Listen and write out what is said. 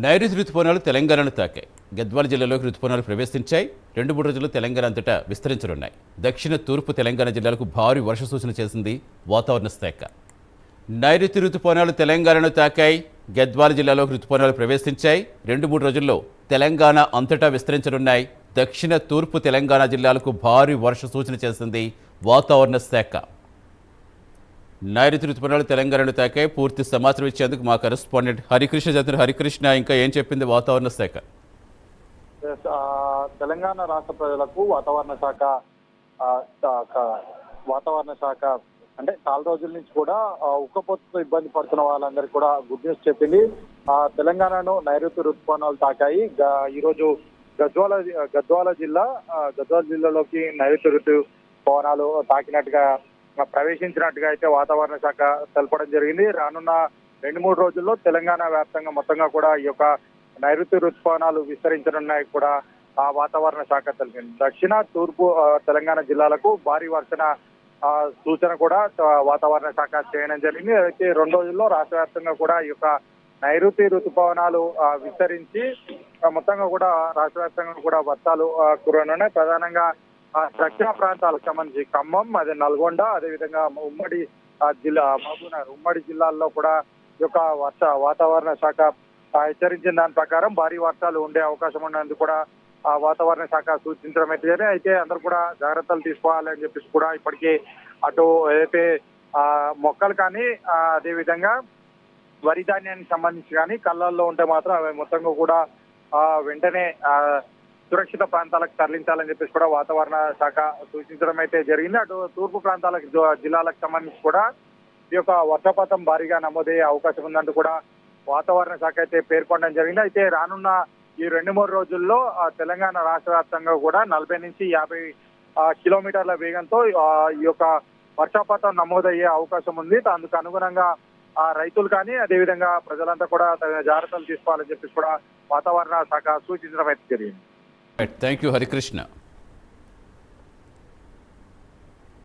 నైరుతి రుతుపవనాలు తెలంగాణను తాకాయి. గద్వాల జిల్లాలోకి రుతుపవనాలు ప్రవేశించాయి. 2-3 రోజుల్లో తెలంగాణ అంతటా విస్తరించనున్నాయి. దక్షిణ తూర్పు తెలంగాణ జిల్లాలకు భారీ వర్ష సూచన చేసింది వాతావరణ శాఖ. నైరుతి రుతుపవనాలు తెలంగాణను తాకాయి. గద్వాల జిల్లాలోకి రుతుపవనాలు ప్రవేశించాయి. 2-3 రోజుల్లో తెలంగాణ అంతటా విస్తరించనున్నాయి. దక్షిణ తూర్పు తెలంగాణ జిల్లాలకు భారీ వర్ష సూచన చేసింది వాతావరణ శాఖ. నైరుతి రుతుపవనాలు తెలంగాణను తాకాయి. పూర్తి సమాచారం ఇచ్చేందుకు మా కరెస్పాండెంట్ హరికృష్ణ చంద్ర. హరికృష్ణ, ఇంకా ఏం చెప్పింది వాతావరణ శాఖ? తెలంగాణ రాష్ట్ర ప్రజలకు వాతావరణ శాఖ అంటే చాలా రోజుల నుంచి కూడా ఉక్కపోతతో ఇబ్బంది పడుతున్న వాళ్ళందరికీ కూడా గుడ్ న్యూస్ చెప్పింది. తెలంగాణను నైరుతి రుతుపవనాలు తాకాయి. ఈ రోజు గద్వాల జిల్లాలోకి నైరుతి రుతుపవనాలు తాకినట్టుగా ప్రవేశించినట్టుగా అయితే వాతావరణ శాఖ తెలపడం జరిగింది. రానున్న 2-3 రోజుల్లో తెలంగాణ వ్యాప్తంగా మొత్తంగా కూడా ఈ యొక్క నైరుతి రుతుపవనాలు విస్తరించనున్నాయి కూడా ఆ వాతావరణ శాఖ తెలిపింది. దక్షిణ తూర్పు తెలంగాణ జిల్లాలకు భారీ వర్షణ సూచన కూడా వాతావరణ శాఖ చేయడం జరిగింది. అయితే 2 రోజుల్లో రాష్ట్ర వ్యాప్తంగా కూడా ఈ యొక్క నైరుతి రుతుపవనాలు విస్తరించి మొత్తంగా కూడా రాష్ట్ర వ్యాప్తంగా కూడా వర్షాలు కురనున్నాయి. ప్రధానంగా దక్షిణ ప్రాంతాలకు సంబంధించి ఖమ్మం, అదే నల్గొండ, అదేవిధంగా ఉమ్మడి మహబూబ్నగర్ ఉమ్మడి జిల్లాల్లో కూడా ఈ యొక్క వాతావరణ శాఖ హెచ్చరించిన దాని ప్రకారం భారీ వర్షాలు ఉండే అవకాశం ఉన్నందుకు కూడా వాతావరణ శాఖ సూచించడం అయితే అందరూ కూడా జాగ్రత్తలు తీసుకోవాలి అని చెప్పేసి కూడా ఇప్పటికే అటు ఏదైతే మొక్కలు కానీ అదేవిధంగా వరి ధాన్యానికి సంబంధించి కానీ కళ్ళల్లో ఉంటే మాత్రం అవి మొత్తంగా కూడా వెంటనే సురక్షిత ప్రాంతాలకు తరలించాలని చెప్పేసి కూడా వాతావరణ శాఖ సూచించడం అయితే జరిగింది. అటు తూర్పు ప్రాంతాలకు జిల్లాలకు సంబంధించి కూడా ఈ యొక్క వర్షపాతం భారీగా నమోదయ్యే అవకాశం ఉందంటూ కూడా వాతావరణ శాఖ అయితే పేర్కొనడం జరిగింది. అయితే రానున్న ఈ 2-3 రోజుల్లో తెలంగాణ రాష్ట్ర వ్యాప్తంగా కూడా 40 నుంచి 50 కిలోమీటర్ల వేగంతో ఈ యొక్క వర్షపాతం నమోదయ్యే అవకాశం ఉంది. అందుకు అనుగుణంగా రైతులు కానీ అదేవిధంగా ప్రజలంతా కూడా జాగ్రత్తలు తీసుకోవాలని చెప్పేసి కూడా వాతావరణ శాఖ సూచించడం అయితే జరిగింది. Thank you Harikrishna.